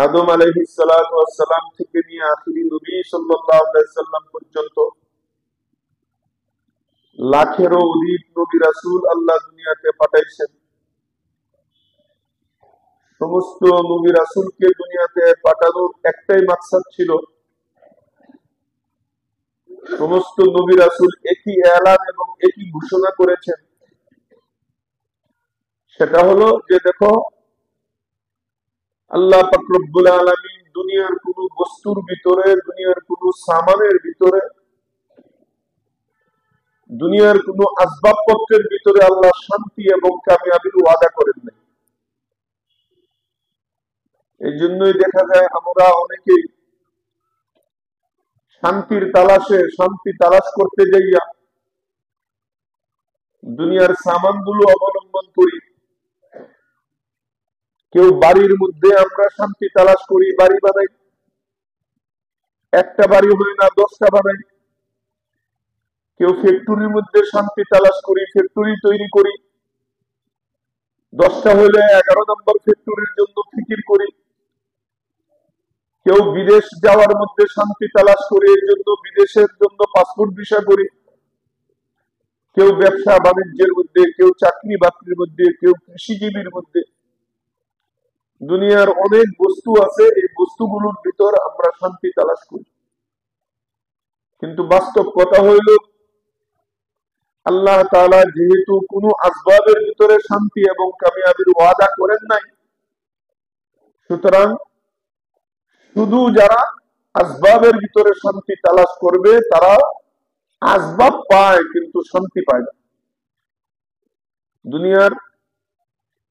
আদম আলাইহিস সালাতু ওয়াস সালাম থেকে নিয়ে আখিরি নবী সাল্লাল্লাহু আলাইহি সাল্লাম পর্যন্ত লাখেরও অধিক নবী রাসূল আল্লাহ দুনিয়াতে পাঠাইছেন। সমস্ত নবী রাসূলকে দুনিয়াতে পাঠানোর একটাই মাকসাদ ছিল, সমস্ত নবী রাসূল একই এলান এবং একই ঘোষণা করেছেন, সেটা হলো যে দেখো, আল্লাহ পাক রব্বুল আলামিন দুনিয়ার কোন বস্তুর ভিতরে, দুনিয়ার কোন সামানের ভিতরে, দুনিয়ার কোন আসবাবপত্রের ভিতরে আল্লাহ শান্তি এবং কামিয়াবির ওয়াদা করেন নাই। এই জন্যই দেখা যায় আমরা অনেকেই শান্তির তালাশে, শান্তি তালাশ করতে যাইয়া দুনিয়ার সামানগুলো অবলম্বন করি। কেউ বাড়ির মধ্যে আমরা শান্তি তালাশ করি, বাড়ি বানাই, একটা বাড়ি হয় না 10টা বানাই। কেউ ফ্যাক্টরির মধ্যে শান্তি তালাশ করি, ফ্যাক্টরি তৈরি করি, 10টা হইলে 11 নম্বর ফ্যাক্টরির জন্য ফিকির করি। কেউ বিদেশ যাওয়ার মধ্যে শান্তি তালাশ করি, এর জন্য বিদেশের জন্য পাসপোর্ট ভিসা করি। কেউ ব্যবসা বাণিজ্যের মধ্যে, কেউ চাকরি বাকরির মধ্যে, কেউ কৃষিজীবীর মধ্যে। দুনিয়ার অনেক বস্তু আছে, এই বস্তুগুলোর ভিতর আমরা শান্তি তালাশ করি। কিন্তু বাস্তব কথা হইল, আল্লাহ তাআলা যেহেতু কোনো আসবাবের ভিতরে শান্তি এবং কামিয়াবির ওয়াদা করেন নাই, সুতরাং শুধু যারা আসবাবের ভিতরে শান্তি তালাশ করবে তারা আসবাব পায় কিন্তু শান্তি পায় না। দুনিয়ার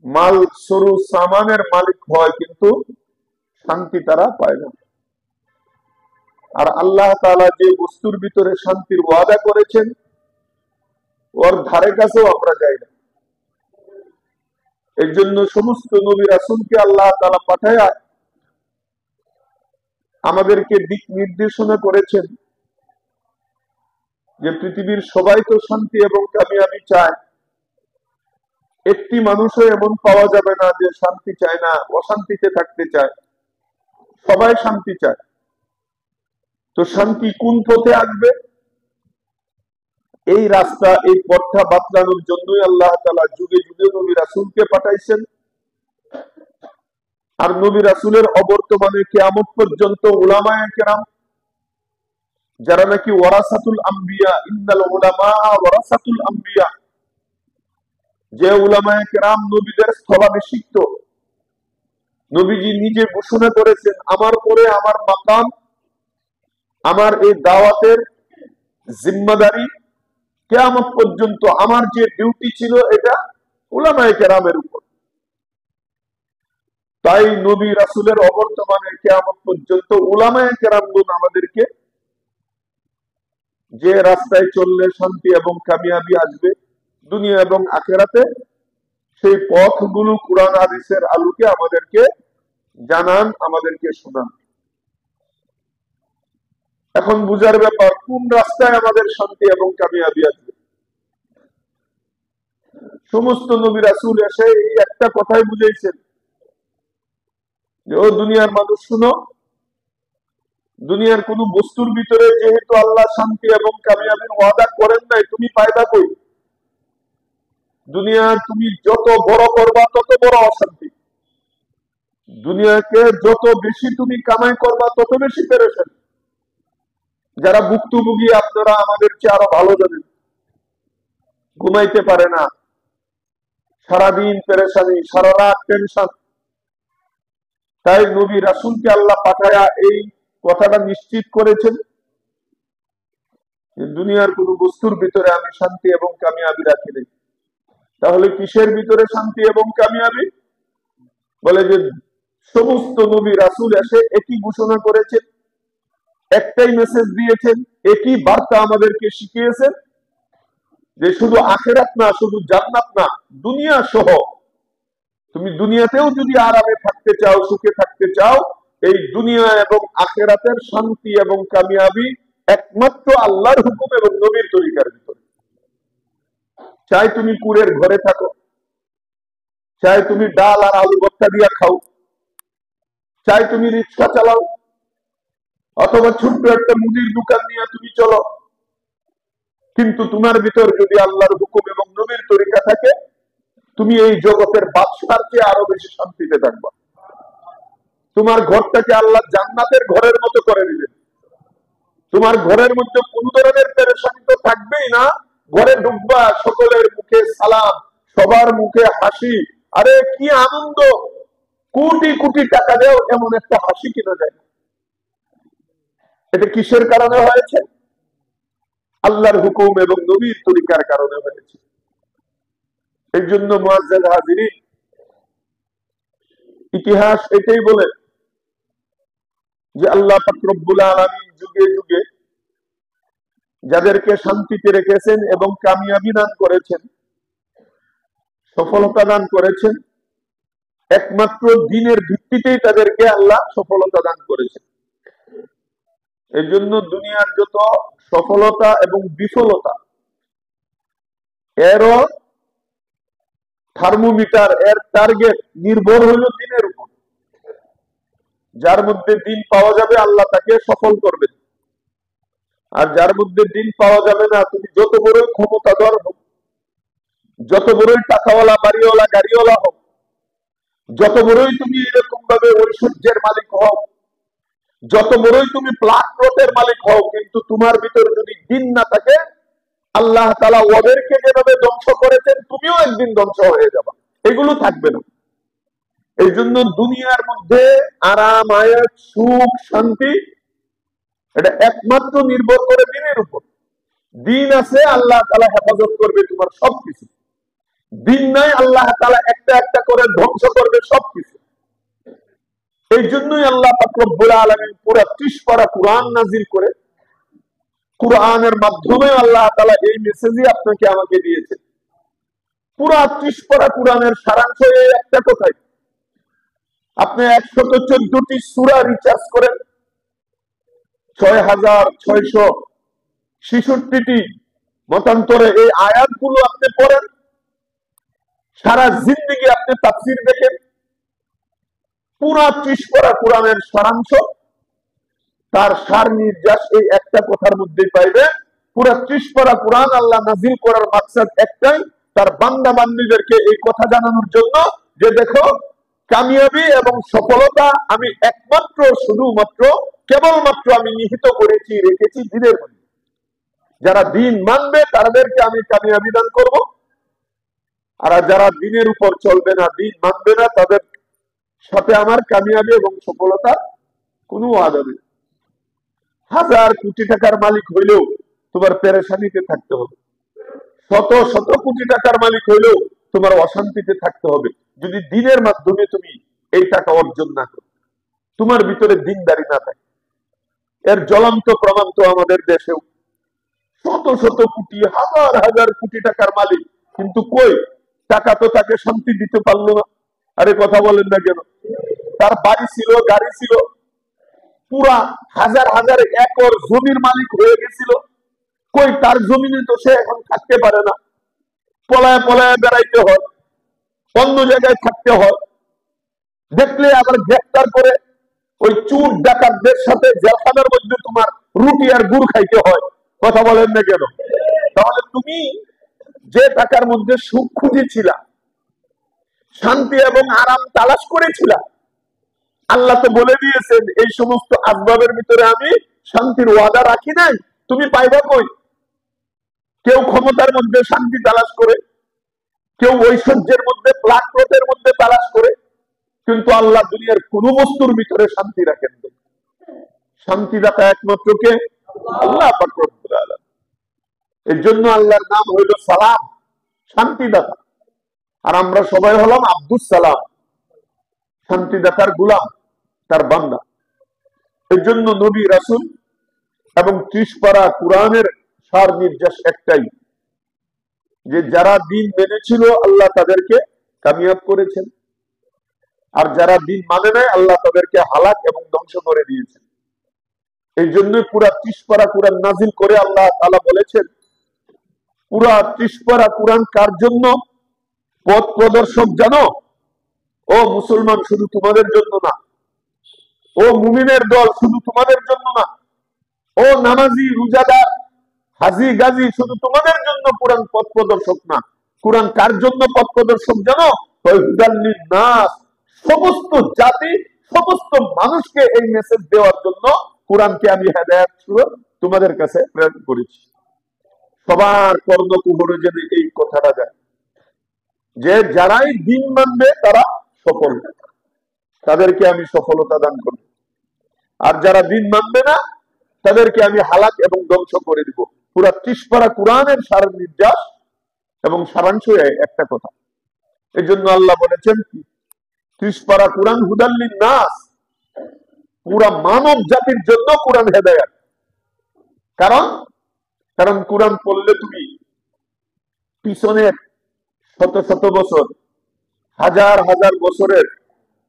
মাল সরু সামানের মালিক হয় কিন্তু শান্তি তারা পায় না। আর আল্লাহ তাআলা যে বস্তুর ভিতরে শান্তির ওয়াদা করেছেন, ওর ধারে কাছেও আমরা যাই না। এর জন্য সমস্ত নবী রাসূলকে আল্লাহ তাআলা পাঠায়া আমাদেরকে দিক নির্দেশনা করেছেন যে পৃথিবীর সবাই তো শান্তি এবং কামিয়াবি চায়, একটি মানুষও এমন পাওয়া যাবে না যে শান্তি চায় না, অশান্তিতে থাকতে চায়। সবাই শান্তি চায়। তো শান্তি কোন পথে আসবে? এই রাস্তা, এই পথটা বাতলানোর জন্যই আল্লাহ তাআলা যুগে যুগে নবী রাসূলকে পাঠাইছেন। আর নবী রাসূলের অবর্তমানে কিয়ামত পর্যন্ত উলামায়ে কেরাম, যারা নাকি ওয়ারাসাতুল আম্বিয়া, ইন্নাল উলামা ওয়ারাসাতুল আম্বিয়া, যে উলামায়ে কেরাম নবীদের স্থলাভিষিক্ত। নবীজি নিজে ঘোষণা করেছেন, আমার পরে আমার মাকাম, আমার এই দাওয়াতের জিম্মাদারি কিয়ামত পর্যন্ত, আমার যে ডিউটি ছিল এটা উলামায়ে কেরামের উপর। তাই নবী রাসূলের অবর্তমানে কিয়ামত পর্যন্ত উলামায়ে কেরামগণ আমাদেরকে যে রাস্তায় চললে শান্তি এবং কামিয়াবি আসবে দুনিয়া এবং আখিরাতে, সেই পথগুলো কুরআন হাদিসের আলোকে আমাদেরকে জানান, আমাদেরকে শোনান। এখন বুঝার ব্যাপার, কোন রাস্তায় আমাদের শান্তি এবং কামিয়াবি আসবে। সমস্ত নবী রাসূল এসে এই একটা কথাই বুঝাইছেন যে, ও দুনিয়ার মানুষ শুনো, দুনিয়ার কোন বস্তুর ভিতরে যেহেতু আল্লাহ শান্তি এবং কামিয়াবির ওয়াদা করেন নাই, তুমি পায়দা কই? দুনিয়ার তুমি যত বড় করবা তত বড় অশান্তি, দুনিয়াকে যত বেশি তুমি কামাই করবা তত বেশি পেরেছেন। যারা ভুক্তভোগী আপনারা আমাদের চেয়ে আরো ভালো জানেন, ঘুমাইতে পারে না, সারাদিন পেরেশানি, সারা রাত টেনশন। তাই নবী রাসূলকে আল্লাহ পাঠায়া এই কথাটা নিশ্চিত করেছেন যে দুনিয়ার কোন বস্তুর ভিতরে আমি শান্তি এবং কামিয়াবি রাখি নাই। তাহলে কিসের ভিতরে শান্তি এবং কামিয়াবি? বলে যে সমস্ত নবী রাসূল এসে একই ঘোষণা করেছেন, একটাই মেসেজ দিয়েছেন, একই বার্তা আমাদেরকে শিখিয়েছেন যে শুধু আখিরাত না, শুধু জান্নাত না, দুনিয়া সহ তুমি দুনিয়াতেও যদি আরামে থাকতে চাও, সুখে থাকতে চাও, এই দুনিয়া এবং আখিরাতের শান্তি এবং কামিয়াবি একমাত্র আল্লাহর হুকুম এবং নবীর তরিকার ভিতরে। চাই তুমি কুড়ের ঘরে থাকো, চাই তুমি ডাল আর আলু ভর্তা দিয়া খাও, চাই তুমি রিক্সা চালাও অথবা ছোট্ট একটা মুদির দোকান নিয়ে তুমি চলো, কিন্তু তোমার ভিতর যদি আল্লাহর হুকুম এবং নবীর তরিকা থাকে, তুমি এই জগতের বাদশার চেয়ে আরো বেশি শান্তিতে থাকবা। তোমার ঘরটাকে আল্লাহ জান্নাতের ঘরের মতো করে দিবেন। তোমার ঘরের মধ্যে কোন ধরনের পেরেশানি তো থাকবেই না। ঘরে ঢুকবা, সকলের মুখে সালাম, সবার মুখে হাসি। আরে কি আনন্দ! কোটি কোটি টাকা দেও এমন একটা হাসি কিনা যায়। এটা কিসের কারণে হয়েছে? আল্লাহর হুকুম এবং নবীর তরিকার কারণে হয়েছে। এই জন্য মুআজ্জাজ হাজিরিন, ইতিহাস এটাই বলে যে আল্লাহ পাক রব্বুল আলামিন যুগে যুগে যাদেরকে শান্তিতে রেখেছেন এবং কামিয়াবি দান করেছেন, সফলতা দান করেছেন, একমাত্র দ্বীনের ভিত্তিতেই তাদেরকে আল্লাহ সফলতা দান করেছেন। এই জন্য দুনিয়ার যত সফলতা এবং বিফলতা, এরও থার্মোমিটার, এর টার্গেট নির্ভর হইল দ্বীনের উপর। যার মধ্যে দ্বীন পাওয়া যাবে আল্লাহ তাকে সফল করবেন, আর যার মধ্যে দ্বীন পাওয়া যাবে না, তুমি যত বড়ই ক্ষমতাধর হোক, যত বড়ই টাকাওয়ালা, বাড়িওয়ালা, গাড়িওয়ালা হোক, যত বড়ই তুমি এরকম ভাবে ঐশ্বর্যের মালিক হও, যত বড়ই তুমি প্লাট প্লটের মালিক হও, কিন্তু তোমার ভিতরে যদি দ্বীন না থাকে, আল্লাহ তাআলা ওদেরকে যেভাবে ধ্বংস করেছেন তুমিও একদিন ধ্বংস হয়ে যাবে। এগুলো থাকবে না। এই জন্য দুনিয়ার মধ্যে আরাম, আয়াত, সুখ, শান্তি, এটা একমাত্র নির্ভর করে দ্বীনের উপর। দ্বীন আছে, আল্লাহ তাআলা হেফাজত করবে তোমার সবকিছু। দ্বীন নাই, আল্লাহ তাআলা একটা একটা করে ধ্বংস করবে সবকিছু। এই জন্যই আল্লাহ পাক রব্বুল আলামিন পুরো 30 পারা কুরআন নাজিল করে, কুরআনের মাধ্যমে আল্লাহ তাআলা এই মেসেজই আপনাকে আমাকে দিয়েছেন। পুরো 30 পারা কুরআনের সারাংশ এই একটা কথাই। আপনি 114টি সূরা রিচার্জ করেন, 6666টি মতান্তরে এই আয়াতগুলো আপনি পড়েন, সারা জিন্দেগি আপনি তাফসীর দেখেন, পুরো 30 পারা কুরআনের সারাংশ, তার সার নির্যাস এই একটা কথার মধ্যেই পাইবে। পুরো 30 পারা কুরআন আল্লাহ নাজিল করার মাকসাদ একটাই, তার বান্দা বান্দীদেরকে এই কথা জানানোর জন্য যে দেখো, কামিয়াবি এবং সফলতা আমি একমাত্র, শুধুমাত্র, কেবলমাত্র আমি নিহিত করেছি, রেখেছি দ্বীনের মধ্যে। যারা দ্বীন মানবে তাদেরকে আমি কামিয়াবি দান করব, আর যারা দ্বীনের উপর চলবে না, দ্বীন মানবে না, তাদের সাথে আমার কামিয়াবি এবং সফলতা কোনো ওয়াদা নেই। 1000 কোটি টাকার মালিক হইলেও তোমার পেরেশানিতে থাকতে হবে, শত শত কোটি টাকার মালিক হইলেও তোমার অশান্তিতে থাকতে হবে, যদি দ্বীনের মাধ্যমে তুমি এই টাকা অর্জন না করো, তোমার ভিতরে দ্বীনদারি না থাকে। এর জ্বলন্ত প্রমাণ তো আমাদের দেশেও শত শত কোটি, হাজার হাজার কোটি টাকার মালিক, কিন্তু কই টাকা তো তাকে শান্তি দিতে পারলো না। আরে কথা বলেন না কেন? তার বাড়ি ছিল, গাড়ি ছিল, পুরা হাজার হাজার একর জমির মালিক হয়ে গেছিল, কই তার জমিনে তো সে এখন থাকতে পারে না, পলায় পলায় বেড়াইতে হয়, অন্য জায়গায় থাকতে হয়, দেখলে আবার গ্রেফতার করে ওই চুর ডাকাতদের সাথে জেলখানার মধ্যে তোমার রুটি আর গুড় খাইতে হয়। কথা বলেন না কেন? তাহলে তুমি যে টাকার মধ্যে সুখ খুঁজেছিলা, শান্তি এবং আরাম তালাশ করেছিলা, আল্লাহ তো বলে দিয়েছেন এই সমস্ত আসবাবের ভিতরে আমি শান্তির ওয়াদা রাখি নাই, তুমি পাইবা কই? কেউ ক্ষমতার মধ্যে শান্তি তালাশ করে, কেউ ঐশ্বর্যের মধ্যে, প্লাটপ্লটের মধ্যে তালাশ করে, কিন্তু আল্লাহ দুনিয়ার কোন বস্তুর ভিতরে শান্তি রাখেন। শান্তিদাতা একমাত্র কে? আল্লাহ পাক রব্বুল আলামিন। এর জন্য আল্লাহর নাম হইল সালাম, শান্তিদাতা। আর আমরা সবাই হলাম আব্দুস সালাম, শান্তিদাতার গোলাম, তার বান্দা। এর জন্য নবী, রাসূল এবং 30 পারা কুরআনের সার নির্যাস একটাই, যে যারা দ্বীন মেনেছিল আল্লাহ তাদেরকে কামিয়াব করেছেন, আর যারা দ্বীন মানে নাই আল্লাহ তাদেরকে হালাক এবং ধ্বংস করে দিয়েছেন। এই জন্য পুরা 30 পারা কুরআন নাজিল করে আল্লাহ তাআলা বলেছেন, পুরা 30 পারা কুরআন কার জন্য? পথ প্রদর্শক জানো? ও মুসলমান, শুধু তোমাদের জন্য না, ও মুমিনের দল, শুধু তোমাদের জন্য না, ও নামাজি রোজাদার হাজি গাজী, শুধু তোমাদের জন্য কোরআন পথ প্রদর্শক না। কোরআন কার জন্য পথ প্রদর্শক জানো? নাস, সমস্ত জাতি, সমস্ত মানুষকে এই মেসেজ দেওয়ার জন্য কোরআনকে আমি হেদায়েত স্বরূপ তোমাদের কাছে প্রেরণ করেছি। সবার কর্ণকুহরে যেন এই কথাটা যায় যে যারাই দিন মানবে তারা সফল, তাদেরকে আমি সফলতা দান করব, আর যারা দিন মানবে না তাদেরকে আমি হালাক এবং ধ্বংস করে দিব। পুরা 30 পারা কোরআনের সার নির্যাস এবং সারাংশ একটা কথা। এই জন্য আল্লাহ বলেছেন 30 পারা কোরআন হুদাল্লিন নাস, পুরা মানব জাতির জন্য কোরআন হেদায়েত। কারণ কোরআন পড়লে তুমি পিছনের শত শত বছর, হাজার হাজার বছরের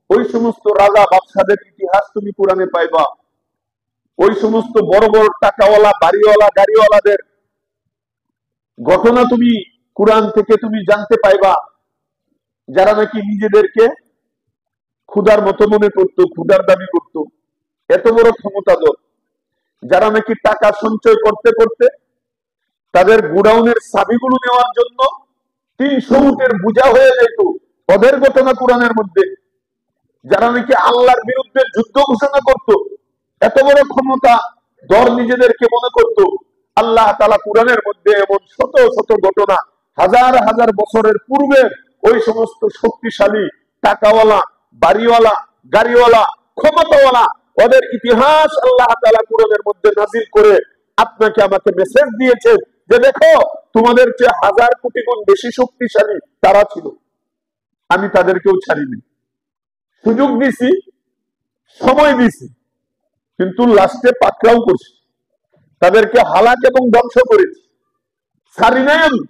ওই সমস্ত রাজা বাদশাদের ইতিহাস তুমি কোরআনে পাইবা। ওই সমস্ত বড় বড় টাকাওয়ালা, বাড়িওয়ালা, গাড়িওয়ালাদের ঘটনা তুমি কোরআন থেকে তুমি জানতে পাইবা, যারা নাকি নিজেদেরকে ক্ষুধার মতো মনে করতো, ক্ষুধার দাবি করত, এত বড় ক্ষমতাধর, যারা নাকি টাকা সঞ্চয় করতে করতে তাদের গোডাউনের চাবিগুলো নেওয়ার জন্য 300 উটের বোঝা হয়ে যেত, ওদের ঘটনা কোরআনের মধ্যে। যারা নাকি আল্লাহর বিরুদ্ধে যুদ্ধ ঘোষণা করত, এত বড় ক্ষমতা দর নিজেদেরকে মনে করত, আল্লাহ তাআলা কোরআনের মধ্যে এমন শত শত ঘটনা হাজার হাজার বছরের পূর্বে ওই সমস্ত শক্তিশালী টাকাওয়ালা, বাড়িওয়ালা, গাড়িওয়ালা, ক্ষমতাওয়ালা ওদের ইতিহাস আল্লাহ তাআলা কোরআনের মধ্যে নাজিল করে আপনাকে আমাকে মেসেজ দিয়েছেন যে দেখো তোমাদের চেয়ে 1000 কোটি গুণ বেশি শক্তিশালী তারা ছিল, আমি তাদেরকেও ছাড়িনি, সুযোগ দিছি, সময় দিছি, কিন্তু লাস্টে পাকড়াও করছি, তাদেরকে হালাক এবং ধ্বংস করেছি। ছাড়ি নাই আমি,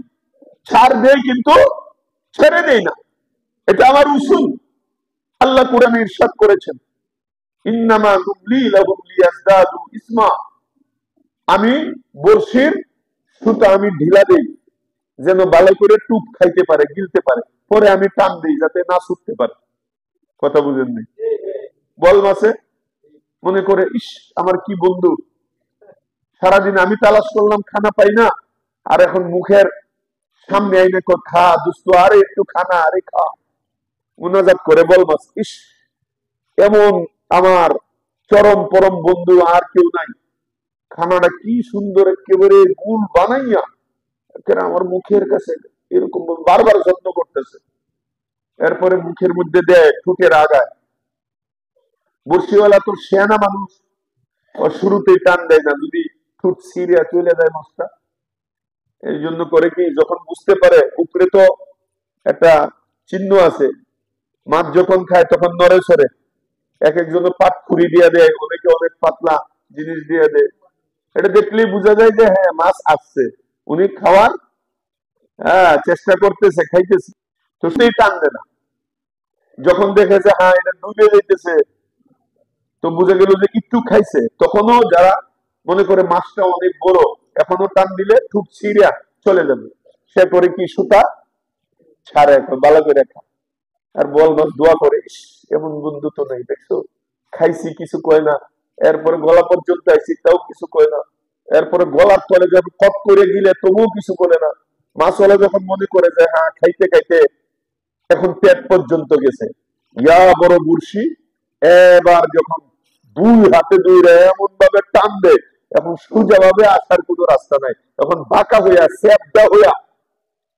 ছাড় দেই কিন্তু ছেড়ে দেই না, এটা আমার উসুল। আল্লাহ কোরআনে ইরশাদ করেছেন ইন্নামা নুমলি লাহুম লিয়াজদাদু ইসমা, আমি বর্ষির সুতা আমি ঢিলা দেই যেন ভালো করে টুক খাইতে পারে, গিলতে পারে, পরে আমি টান দেই যাতে না ছুটতে পারে। কথা বুঝেন নাই? বল মাসে মনে করে ইস আমার কি বন্ধু, সারাদিন আমি তালাশ করলাম খানা পাই না, আর এখন মুখের সামনে আইনে খা দুস্থ, আরে একটু খানা, আরে খা, মুনাজাত করে বল মাস ইস এমন আমার চরম পরম বন্ধু আর কেউ নাই, খানাটা কি সুন্দর একেবারে গুল বানাইয়া আমার মুখের কাছে এরকম বারবার যত্ন করতেছে, এরপরে মুখের মধ্যে দেয়, ঠুটের আগায়। বর্ষিওয়ালা তো শেয়ানা মানুষ, ও শুরুতেই টান দেয় না, যদি ঠুট সিরিয়া চলে যায় মাছটা। এই জন্য করে কি যখন বুঝতে পারে উপরে তো একটা চিহ্ন আছে, মাছ যখন খায় তখন নড়ে সরে, এক একজনের পাট খুঁড়ি দিয়ে দেয়, অনেকে অনেক পাতলা জিনিস দিয়ে দেয়, এটা দেখলেই বোঝা যায় যে হ্যাঁ মাছ আসছে, উনি খাওয়ার চেষ্টা করতেছে, খাইতেছে, তো সেই টান দেয় না। যখন দেখেছে হ্যাঁ এটা ডুবে যাইতেছে, তো বুঝে গেল যে একটু খাইছে, তখনও যারা মনে করে মাছটা অনেক বড়, এখনো টান দিলে ঠুক ছিঁড়িয়া চলে যাবে, সে করে কি সুতা ছাড়ে, ভালো করে খা। আর বল মাছ দোয়া করে ইস এমন বন্ধু তো নেই, দেখছো খাইছি কিছু কয় না, এরপরে গলা পর্যন্ত আইছি তাও কিছু কয় না, এরপরে গলার তলে যখন কপ করে গিলে তবুও কিছু করে না। মাছওয়ালা যখন মনে করে যে হ্যাঁ খাইতে খাইতে এখন পেট পর্যন্ত গেছে, ইয়া বড় বুড়শি, এবার যখন 2 হাতে 2 এমন ভাবে টান দেয়, এখন সোজা ভাবে আসার কোনো রাস্তা নাই, তখন বাঁকা হইয়া স্যাপদা হইয়া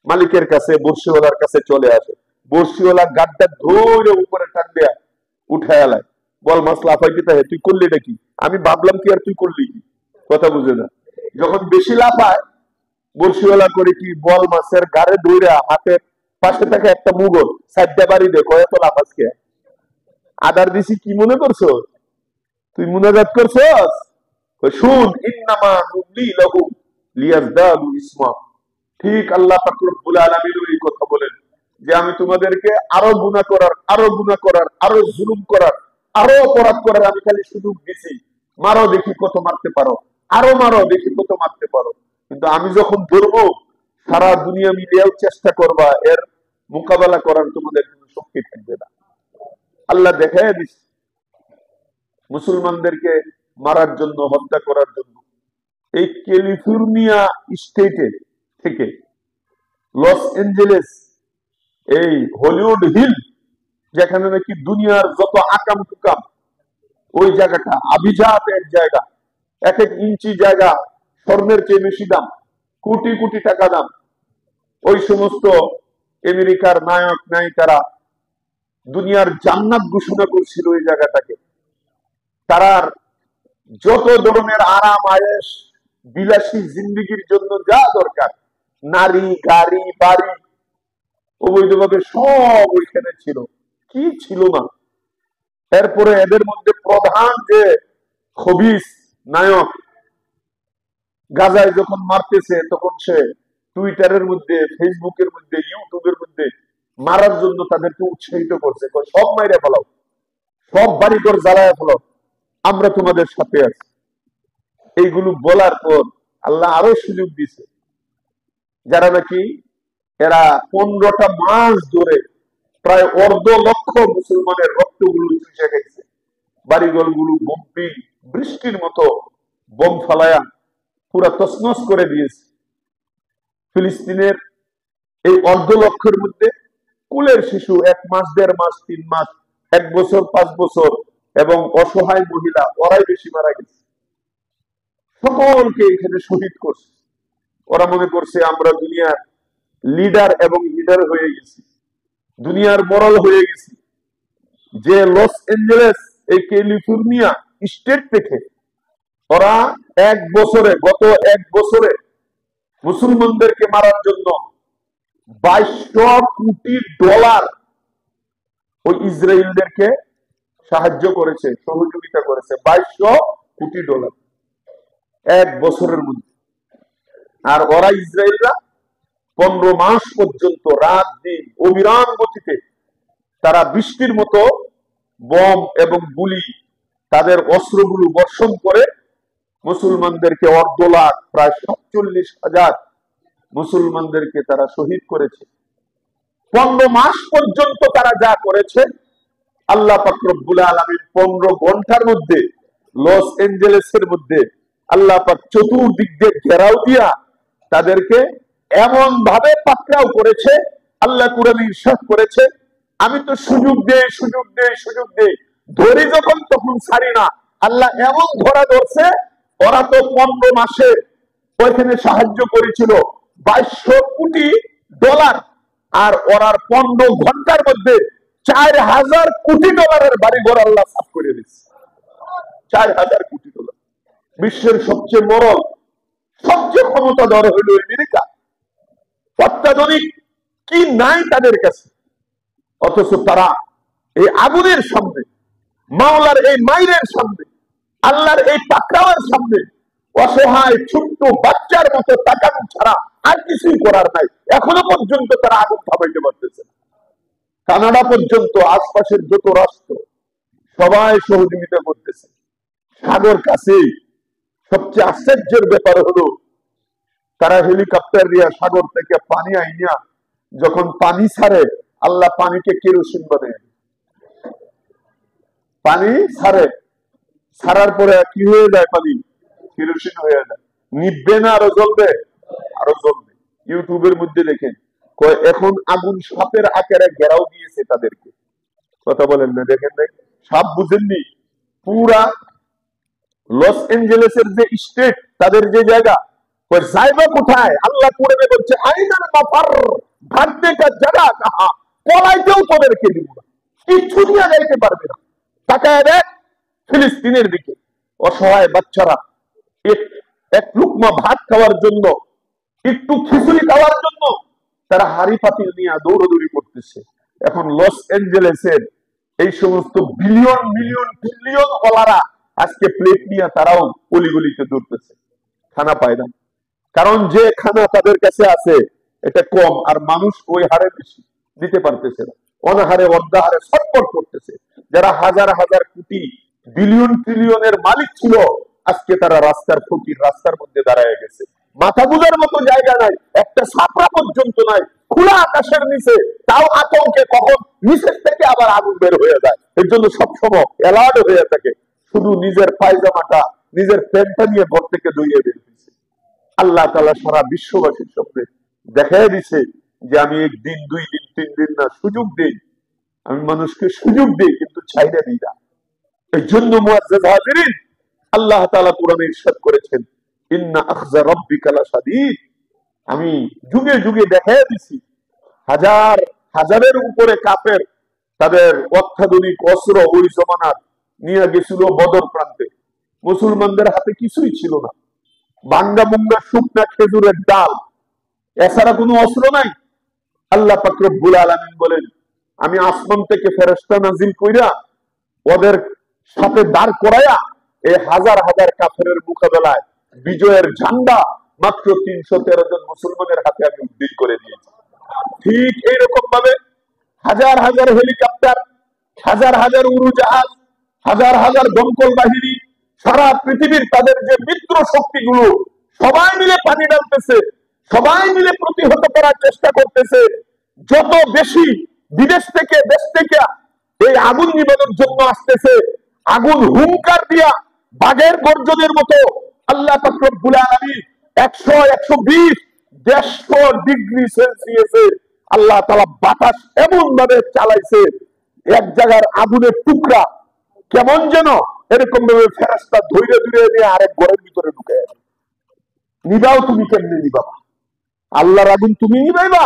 মালিকের কাছে, বর্ষিওয়ালার কাছে চলে আসে। বর্ষিওয়ালা গাড্ডা ধরে উপরে টান দেয়া উঠায় আলায়, বল মাছ লাফাইতে থাকে, তুই করলি এটা কি? আমি ভাবলাম কি আর তুই করলি কি? কথা বুঝে না। যখন বেশি লাফায় বর্ষিওয়ালা করে কি বল মাছের গাড়ে ধরে হাতের পাশে থাকে একটা মুগর সাইডটা বাড়ি দেখো, এত লাফাস কে? আদার দিছি কি মনে করছো? তুই মুনাজাত করছস? শুন ইন্নামা নুমলি লাহুম লিয়াজদাদু ইসমা, ঠিক আল্লাহ পাক রব্বুল আলামিন এই কথা বলেন যে আমি তোমাদেরকে আরো গুনাহ করার, আরো গুনাহ করার, আরো জুলুম করার, আরো অপরাধ করার আমি খালি সুযোগ দিছি, মারো দেখি কত মারতে পারো, আরো মারো দেখি কত মারতে পারো, কিন্তু আমি যখন ধরবো সারা দুনিয়া মিলিয়েও চেষ্টা করবা, এর মোকাবেলা করার তোমাদের কোনো শক্তি থাকবে না। আল্লাহ দেখায় দিচ্ছে মুসলমানদেরকে মারার জন্য, হত্যা করার জন্য। এই ক্যালিফোর্নিয়া স্টেটে থেকে লস এঞ্জেলেস, এই হলিউড হিল, যেখানে নাকি দুনিয়ার যত আকাম কুকাম, ওই জায়গাটা আভিজাত এক জায়গা, এক এক ইঞ্চি জায়গা স্বর্ণের চেয়ে বেশি দাম, কোটি কোটি টাকা দাম। ওই সমস্ত আমেরিকার নায়ক নায়িকারা দুনিয়ার জান্নাত ঘোষণা করছিল ওই জায়গাটাকে। তারার যত ধরনের আরাম আয়েশ, বিলাসী জিন্দিগির জন্য যা দরকার, নারী, গাড়ি, বাড়ি, অবৈধভাবে সব ওইখানে ছিল। কি ছিল না। এরপরে এদের মধ্যে প্রধান যে খবিস নায়ক, গাজায় যখন মারতেছে তখন সে টুইটারের মধ্যে, ফেসবুকের মধ্যে, ইউটিউবের মধ্যে মারার জন্য তাদেরকে উৎসাহিত করছে, সব মাইরে ফেলাও, সব বাড়িঘর জ্বালায় ফেলাও, আমরা তোমাদের সাথে আছি। এইগুলো বলার পর আল্লাহ আরো সুযোগ দিছে, যারা নাকি এরা 15টা মাস ধরে প্রায় 1.5 লক্ষ মুসলমানের রক্তগুলো চুষে গেছে। বাড়িঘর গুলো বম্পিং, বৃষ্টির মতো বোম ফালায়া পুরা তছনছ করে দিয়েছে। ফিলিস্তিনের এই 1.5 লক্ষের মধ্যে কুলের শিশু 1 মাস, 1.5 মাস, 3 মাস, 1 বছর, 5 বছর এবং অসহায় মহিলা, ওরাই বেশি মারা গেছে। সকলকে এখানে শহীদ করছে। ওরা মনে করছে আমরা দুনিয়ার লিডার এবং লিডার হয়ে গেছি, দুনিয়ার মরাল হয়ে গেছি। যে লস এঞ্জেলেস, এই ক্যালিফোর্নিয়া স্টেট থেকে ওরা গত এক বছরে মুসলমানদেরকে মারার জন্য $2200 কোটি ওই ইসরায়েলদেরকে সাহায্য করেছে, সহযোগিতা করেছে। $2200 কোটি এক বছরের মধ্যে। আর ওরা ইসরায়েলরা 15 মাস পর্যন্ত রাত দিন অবিরাম গতিতে তারা বৃষ্টির মতো বম এবং গুলি, তাদের অস্ত্রগুলো বর্ষণ করে মুসলমানদেরকে 1.5 লাখ, প্রায় 47,000 মুসলমানদেরকে তারা শহীদ করেছে। 15 মাস পর্যন্ত তারা যা করেছে, আল্লাহ পাক রব্বুল আলামিন 15 ঘন্টার মধ্যে লস এঞ্জেলেসের মধ্যে আল্লাহ পাক চতুর্দিক দিয়ে ঘেরাও দিয়া তাদেরকে এমন ভাবে পাকড়াও করেছে। আল্লাহ কুরআনে ইরশাদ করেছে, আমি তো সুযোগ দেই, ধরি যখন তখন ছাড়ি না। আল্লাহ এমন ধরা ধরছে, ওরা তো 15 মাসে ওইখানে সাহায্য করেছিল $2200 কোটি, আর ওরার 15 ঘন্টার মধ্যে $4000 কোটি বাড়িঘর আল্লাহ সাফ করে দিচ্ছে। $4000 কোটি। বিশ্বের সবচেয়ে মরল, সবচেয়ে ক্ষমতাধর হইল আমেরিকা। অত্যাধুনিক কি নাই তাদের কাছে, অথচ তারা এই আগুনের সামনে, মাওলার এই মাইরের সামনে, আল্লাহর এই পাকড়াওয়ার সামনে অসহায় ছোট্ট বাচ্চার মতো তাকানো ছাড়া আর কিছুই করার নাই। এখনো পর্যন্ত তারা আগুন থামাইতে পারতেছে না। কানাডা পর্যন্ত, আশপাশের যত রাষ্ট্র সবাই সহযোগিতা করতেছে। সাগর কাছে। সবচেয়ে আশ্চর্যের ব্যাপার হলো, তারা হেলিকপ্টার দিয়ে সাগর থেকে পানি আইনা যখন পানি ছাড়ে, আল্লাহ পানিকে কেরোসিন বানায়। পানি ছাড়ার পরে কি হয়ে যায়? পানি কেরোসিন হয়ে যায়। নিববে না আরো জ্বলবে? আরো জ্বলবে। ইউটিউবের মধ্যে দেখেন, এখন আগুন সাপের আকারে ঘেরাও দিয়েছে তাদেরকে। কথা বলেন না? দেখেন নাই? সাপ বুঝেননি? পুরা লস এঞ্জেলেসের যে স্টেট, তাদের যে জায়গা, ওই জায়গা কোথায়? আল্লাহ কোরআনে বলছে, আইনাল মাফার, ভাগতে কা জায়গা কাহা, পলাইতেও তোদেরকে দিব না, কিচ্ছু নিয়ে যাইতে পারবে না। তাকায় দেখ ফিলিস্তিনের দিকে, অসহায় বাচ্চারা এক লুকমা ভাত খাওয়ার জন্য, একটু খিচুড়ি খাওয়ার জন্য তারা হাড়ি পাতিল নিয়ে দৌড়দৌড়ি করতেছে। এখন লস এঞ্জেলেসের এই সমস্ত বিলিয়ন মিলিয়ন ট্রিলিয়ন ওয়ালারা আজকে প্লেট নিয়ে তারাও অলিগলিতে দৌড়তেছে, খানা পায় না। কারণ যে খানা তাদের কাছে আছে এটা কম, আর মানুষ ওই হারে বেশি দিতে পারতেছে না। অনাহারে অর্ধাহারে ছটফট করতেছে। যারা হাজার হাজার কোটি বিলিয়ন ট্রিলিয়নের মালিক ছিল, আজকে তারা রাস্তার ফকির, রাস্তার মধ্যে দাঁড়ায় গেছে। মাথা গুজার মতো জায়গা নাই, একটা ছাপড়া পর্যন্ত নাই। খোলা আকাশের নিচে, তাও আতঙ্কে কখন নিচের থেকে আবার আগুন বের হয়ে যায়। এর জন্য সবসময় অ্যালার্ট হয়ে থাকে, শুধু নিজের পায়জামাটা, নিজের প্যান্টটা নিয়ে ঘর থেকে দৌড়িয়ে বের হয়েছে। আল্লাহ তাআলা সারা বিশ্ববাসীর সামনে দেখাই দিছে যে আমি একদিন, 2 দিন, 3 দিন না, সুযোগ দেই, আমি মানুষকে সুযোগ দেই, কিন্তু ছাইড়া দিই না। এই জন্য মুআজ্জাজ হাজিরিন, আল্লাহ তাআলা কোরআনে ইরশাদ করেছেন, ইন্না আখযা রাব্বিকা লাশাদীদ। আমি যুগে যুগে দেখাই দিছি, হাজার হাজারের উপরে কাফের তাদের অত্যাধুনিক অস্ত্র ওই জমানার নিয়ে গেছিল বদর প্রান্তে। মুসলমানদের হাতে কিছুই ছিল না, ভাঙ্গা মুঙ্গা শুকনা খেজুরের ডাল, এছাড়া কোনো অস্ত্র নাই। আল্লাহ পাক রব্বুল আলামিন বলেন, আমি আসমান থেকে ফেরেশতা নাজিল কইরা ওদের সাথে দাঁড় করাইয়া এই হাজার হাজার কাফেরের মোকাবেলায় বিজয়ের ঝান্ডা মাত্র 313 জন মুসলমানের হাতে আমি উদ্দিন করে দিয়েছি। ঠিক এইরকম ভাবে হাজার হাজার হেলিকপ্টার, হাজার হাজার উড়োজাহাজ, হাজার হাজার দমকল বাহিনী, সারা পৃথিবীর তাদের যে মিত্র শক্তিগুলো সবাই মিলে পানি ডালতেছে, সবাই মিলে প্রতিহত করার চেষ্টা করতেছে। যত বেশি বিদেশ থেকে, দেশ থেকে এই আগুন নিবানোর জন্য আসতেছে, আগুন হুঙ্কার দিয়া বাঘের গর্জনের মতো আল্লাহ পাক রব্বুল আলামিন 100-120 150 ডিগ্রি সেলসিয়াসে আল্লাহ তাআলা বাতাস এমন ভাবে চালাইছে, এক জায়গার আগুনের টুকরা কেমন যেন এরকম ভাবে ফেরেশতা ধৈর্য ধীরে নিয়ে আরেক ঘরের ভিতরে ঢুকে। নিবাও তুমি কেমনে নিবাবা? আল্লাহর আগুন তুমি নিবাইবা?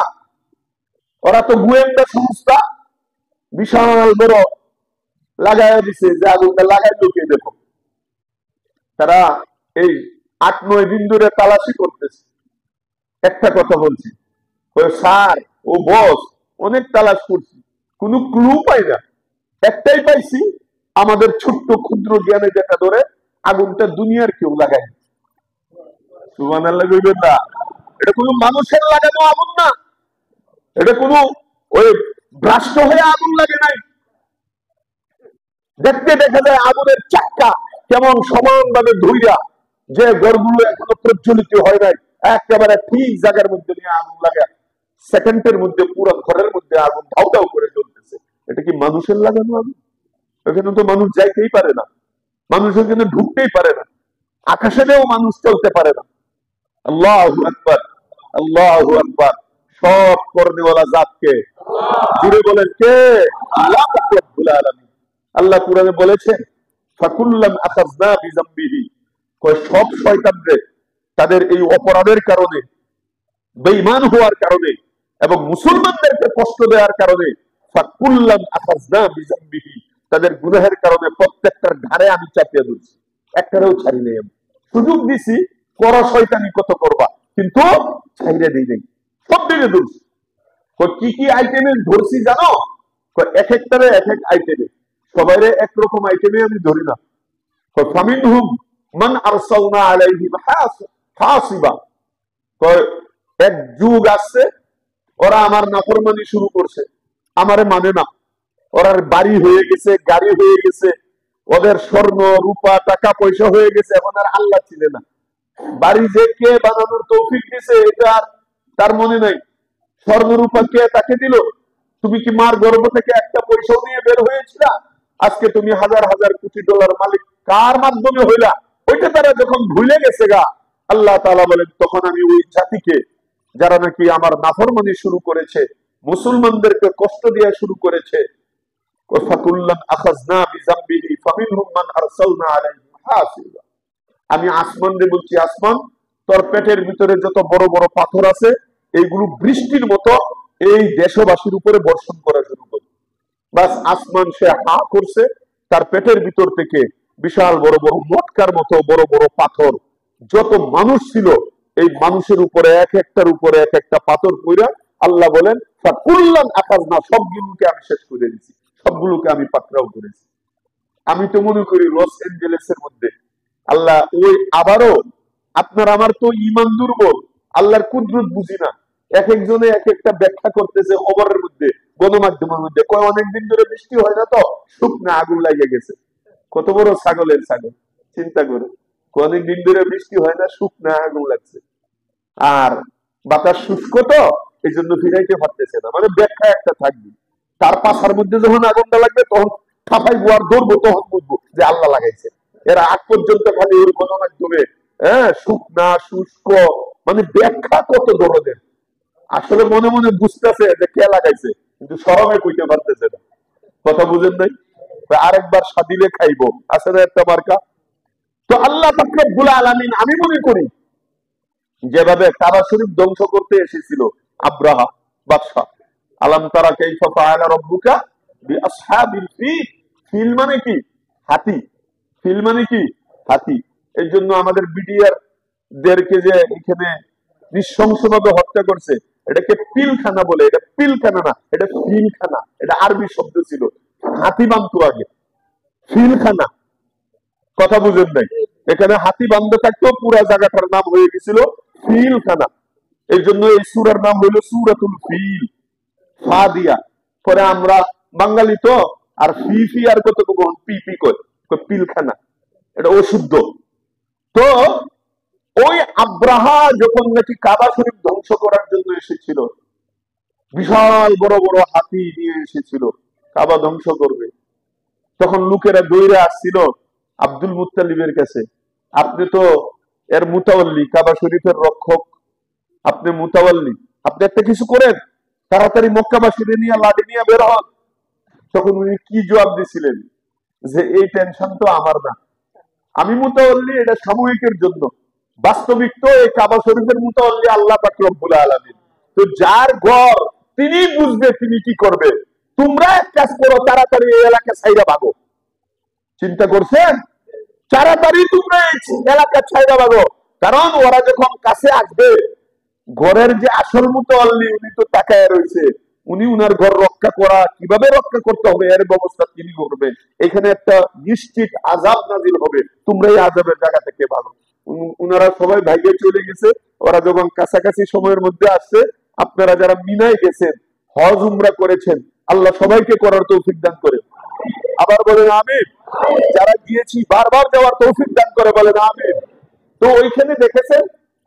ওরা তো গোয়েন্দা সংস্থা বিশাল বড় লাগাই দিছে, যে আগুনটা লাগাইলো কে দেখো। তারা এই 8-9 দিন ধরে তালাশি করতেছে। একটা কথা বলছি, ওই স্যার, ও বস, অনেক তালাশ করছি, কোনো ক্লু পাই না। একটাই পাইছি, আমাদের ছোট্ট ক্ষুদ্র জ্ঞানে যেটা ধরে আগুনটা দুনিয়ার কেউ লাগায়। সুবহানাল্লাহ কইবেন না? এটা কোনো মানুষের লাগানো আগুন না, এটা কোনো ওই ভ্রাষ্ট হয়ে আগুন লাগে নাই। দেখতে দেখা যায় আগুনের চাক্কা কেমন সমানভাবে ধইরা, যে ঘরগুলো এখনো প্রজ্বলিত হয় নাই, একেবারে ঠিক জায়গার মধ্যে নিয়ে আগুন লাগে, সেকেন্ডের মধ্যে পুরো ঘরের মধ্যে আগুন ধাউ ধাউ করে জ্বলতেছে। এটা কি মানুষের লাগানো আগুন? এখানে তো মানুষ যাইতেই পারে না, মানুষ এখানে ঢুকতেই পারে না, আকাশেও মানুষ চলতে পারে না। আল্লাহু আকবার, আল্লাহু আকবার। সব করনেওয়ালা জাতকে জুড়ে বলেন কে? আল্লাহ রাব্বুল আলামিন। আল্লাহ কুরআনে বলেছেন, ফাকুল্লান আখাযনা বিযামবিহি, কয় সব শয়তানদের তাদের এই অপরাধের কারণে, বেঈমান হওয়ার কারণে এবং মুসলমানদেরকে কষ্ট দেওয়ার কারণে, ফাকুল্লান আখাযনা বিযামবিহি, তাদের গুনাহের কারণে প্রত্যেকটার ঘাড়ে আমি চাপিয়ে দিয়েছি, একটারেও ছাড়ি নেই। আমি সুযোগ দিছি, করা শয়তানি কত করবা, কিন্তু ছাইড়ে দিই নাই, সব দিকে ধরছি। কি কি আইটেমে ধরছি জানো? এক একটারে এক এক আইটেমে, সবাইরে একরকম আইটেমে আমি ধরি না। ফামিনহুম মান আরসালনা আলাইহিম হাসিবা, এক যুগ আসছে ওরা আমার নাফরমানি শুরু করছে, আমারে মানে না, ওরার বাড়ি হয়ে গেছে, গাড়ি হয়ে গেছে, ওদের স্বর্ণ রূপা টাকা পয়সা হয়ে গেছে, এখন আর আল্লাহ ছিল না। বাড়ি যে কে বানানোর তৌফিক দিছে এটা তার মনে নাই, স্বর্ণ রূপা কে তাকে দিল? তুমি কি মার গর্ভ থেকে একটা পয়সাও নিয়ে বের হয়েছিল? আজকে তুমি হাজার হাজার কোটি ডলার মালিক কার মাধ্যমে হইলা? ওইটা তারা যখন ভুলে গেছে গা, আল্লাহ তাআলা বলেন, তখন আমি ওই জাতিকে, যারা নাকি আমার নাফরমানি শুরু করেছে, মুসলমানদেরকে কষ্ট দেওয়া শুরু করেছে, আমি আসমান রে বলছি, আসমান, তোর পেটের ভিতরে যত বড় বড় পাথর আছে এইগুলো বৃষ্টির মতো এই দেশবাসীর উপরে বর্ষণ করা শুরু করে। বাস আসমান সে হা করছে, তার পেটের ভিতর থেকে বিশাল বড় বড় মটকার মতো বড় বড় পাথর, যত মানুষ ছিল এই মানুষের উপরে এক একটার উপরে এক একটা পাথর কইরা আল্লাহ বলেন, ফাকুল্লান আখাযনা, সবগুলোকে আমি শেষ করে দিয়েছি, সবগুলোকে আমি পাকড়াও করেছি। আমি তো মনে করি লস এঞ্জেলেসের মধ্যে আল্লাহ ওই আবারও, আপনার আমার তো ঈমান দুর্বল, আল্লাহর কুদরত বুঝি না, এক একজনে এক একটা ব্যাখ্যা করতেছে খবরের মধ্যে, গণমাধ্যমের মধ্যে, কয় অনেকদিন ধরে বৃষ্টি হয় না তো শুকনা আগুন লাগিয়ে গেছে। কত বড় ছাগলের ছাগল, চিন্তা করে, অনেকদিন ধরে বৃষ্টি হয় না, শুকনা আগুন লাগছে, আর বাতাস শুষ্ক তো এই জন্য ফিরাইতে পারতেছে না, মানে ব্যাখ্যা একটা থাকবে। তার পাশার মধ্যে যখন আগুনটা লাগবে তখন ঠাফাই বুয়ার ধরবো, তখন বুঝবো যে আল্লাহ লাগাইছে। এরা আগ পর্যন্ত খালি ওর গণমাধ্যমে শুকনা শুষ্ক, মানে ব্যাখ্যা কত দরদের, আসলে মনে মনে বুঝতেছে যে কে লাগাইছে, কিন্তু শরমে কইতে পারতেছে না। কথা বুঝেন নাই? আরেকবার সাদিলে খাইবো, আসলে একটা মার্কা। তো আল্লাহ পাক রব্বুল আলামিন, আমি মনে করি যেভাবে কাবা শরীফ ধ্বংস করতে এসেছিল আব্রাহা বাদশা, আলাম তারা কাইফা ফাআলা রাব্বুকা বিআসহাবিল ফিল, ফিল মানে কি? হাতি। ফিল মানে কি? হাতি। এই জন্য আমাদের বিডিআর দেরকে যে এখানে নৃশংসভাবে হত্যা করছে, এটাকে পিলখানা বলে। এটা পিলখানা না, এটা ফিলখানা। এটা আরবি শব্দ ছিল, হাতি বান্ধু আগে, ফিলখানা। কথা বুঝেন নাই? এখানে হাতি বান্ধে থাকতো, পুরা জায়গাটার নাম হয়ে গেছিল ফিলখানা। এই জন্য এই সূরার নাম হইল সূরাতুল ফিল, ফা দিয়া। পরে আমরা বাঙালি তো আর ফি ফি আর কত পি পি কই, পিলখানা, এটা অশুদ্ধ। তো ওই আব্রাহা যখন নাকি কাবা শরীফ ধ্বংস করার জন্য এসেছিল, বিশাল বড় বড় হাতি নিয়ে এসেছিল কাবা ধ্বংস করবে, তখন লোকেরা দৌড়ে আসছিল আব্দুল মুত্তালিবের কাছে। আপনি তো এর মুতাওয়াল্লি, কাবা শরীফের রক্ষক, আপনি মুতাওয়াল্লি, আপনি একটা কিছু করেন, তাড়াতাড়ি মক্কাবাসীদের নিয়ে লাঠি নিয়ে বের হন। তখন উনি কি জবাব দিছিলেন? যে এই টেনশন তো আমার না, আমি মুতাওয়াল্লি, এটা সাময়িকের জন্য, বাস্তবিক তো এই কাবা শরীফের মুতাওয়াল্লি আল্লাহ পাক রব্বুল আলামিন। তো যার ঘর তিনি বুঝবে তিনি কি করবে। তোমরা এক কাজ করো, তাড়াতাড়ি এই এলাকা ছাইরা ভাগো। চিন্তা করছেন? তাড়াতাড়ি তোমরা এই এলাকা ছাইরা ভাগো, কারণ ওরা যখন কাছে আসবে, ঘরের যে আসল মুতাওয়াল্লি উনি তো তাকায় রয়েছে, উনি উনার ঘর রক্ষা করা, কিভাবে রক্ষা করতে হবে এর ব্যবস্থা তিনি করবেন। এখানে একটা নিশ্চিত আযাব নাযিল হবে, তোমরা এই আযাবের জায়গা থেকে ভাগো। উনারা সবাই ভাইগে চলে গেছে। ওরা যখন কাছাকাছি সময়ের মধ্যে আসছে, আপনারা যারা মিনায় গেছেন, হজ উমরা করেছেন, আল্লাহ সবাইকে করার তৌফিক দান করে। আবার বলেন আমিন। যারা গিয়েছি বারবার যাওয়ার তৌফিক দান করে, বলেন আমিন। তো ওইখানে দেখেছেন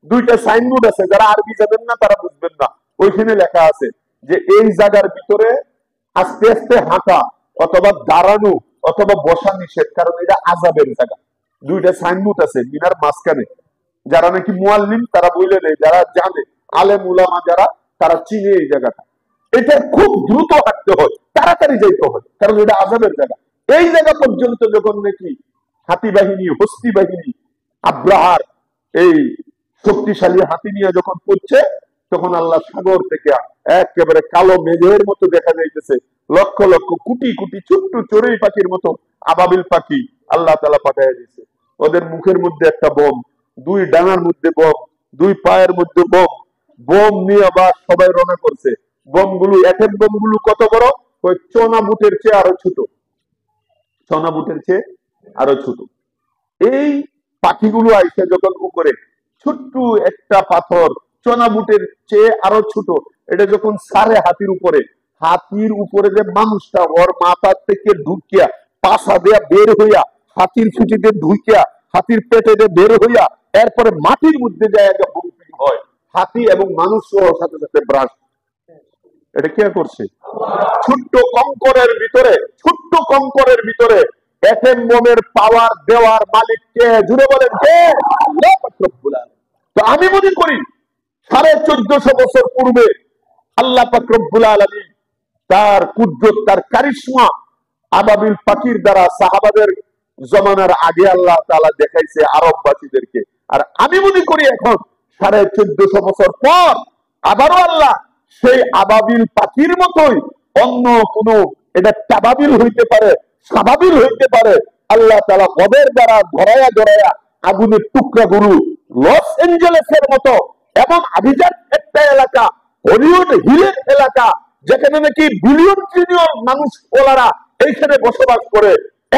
দুইটা সাইনবোর্ড আছে, যারা আরবি জানেন না তারা বুঝবেন না। ওইখানে লেখা আছে যে এই জায়গার ভিতরে আস্তে আস্তে হাঁটা অথবা দাঁড়ানো অথবা বসা নিষেধ, কারণ এটা আযাবের জায়গা। দুইটা সাইনবোর্ড আছে মিনার মাঝখানে। যারা নাকি মুআল্লিম তারা বলে দেয়, যারা জানে, আলেম উলামা যারা, তারা চিনে এই জায়গাটা। এটা খুব দ্রুত হাঁটতে হয়, তাড়াতাড়ি যাইতে হয়, কারণ এটা আযাবের জায়গা। এই জায়গা পর্যন্ত যখন নাকি হাতি বাহিনী, হস্তি বাহিনী, আব্রাহার এই শক্তিশালী হাতি নিয়ে যখন পড়ছে, তখন আল্লাহ সাগর থেকে একেবারে কালো মেঘের মতো দেখা যাইতেছে লক্ষ লক্ষ কোটি কোটি ছোট্ট চড়ুই পাখির মতো আবাবিল পাখি আল্লাহ তাআলা পাঠাইয়া দিয়েছে। ওদের মুখের মধ্যে একটা বোম, দুই ডানার মধ্যে বোম, দুই পায়ের মধ্যে বোম, বোম নিয়ে আবার সবাই রওনা করছে। বোমগুলো, এটেম বোমগুলো কত বড়? ওই চনা বুটের চেয়ে আরো ছোট, চনা বুটের চেয়ে আরো ছোট। এই পাখিগুলো আইসে যখন উপরে, ছোট্ট একটা পাথর চনা বুটের চেয়ে আরো ছোট, এটা যখন সারে হাতির উপরে, হাতির উপরে যে মানুষটা ওর মাথার থেকে ঢুকিয়া পাশা দেয়া বের হইয়া হাতির ছুটিতে ঢুকিয়া হাতির পেটে বের হইয়া এরপরে মাটির মধ্যে যায় একটা বুকিং হয়, হাতি এবং মানুষ সহ সাথে সাথে ব্রাশ। এটা কে করছে? ছোট্ট কঙ্করের ভিতরে, ছোট্ট কঙ্করের ভিতরে এটেম বোমের পাওয়ার দেওয়ার মালিক কে? জুড়ে বলেন কে? তো আমি মনে করি 1450 বছর পূর্বে আল্লাহ পাক রব্বুল আলামিন তার কুদরত, তার কারিশমা আবাবিল পাখির দ্বারা সাহাবাদের জমানার আগে আল্লাহ তাআলা দেখাইছে আরববাসীদেরকে। আর আমি মনে করি এখন 1450 বছর পর আবারও আল্লাহ সেই আবাবিল পাখির মতোই অন্য কোন, এটা তাবাবিল হইতে পারে, সাবাবিল হইতে পারে, আল্লাহ তাআলা গবের দ্বারা ধরায়া ধরায়া আগুনের টুকরা গুরু লস এঞ্জেলেসের মতো এবং আভিজাত একটা এলাকা, হলিউড হিলের এলাকা, যেখানে নাকি বিলিয়ন ট্রিলিয়ন মানুষ ওলারা এইখানে বসবাস করে,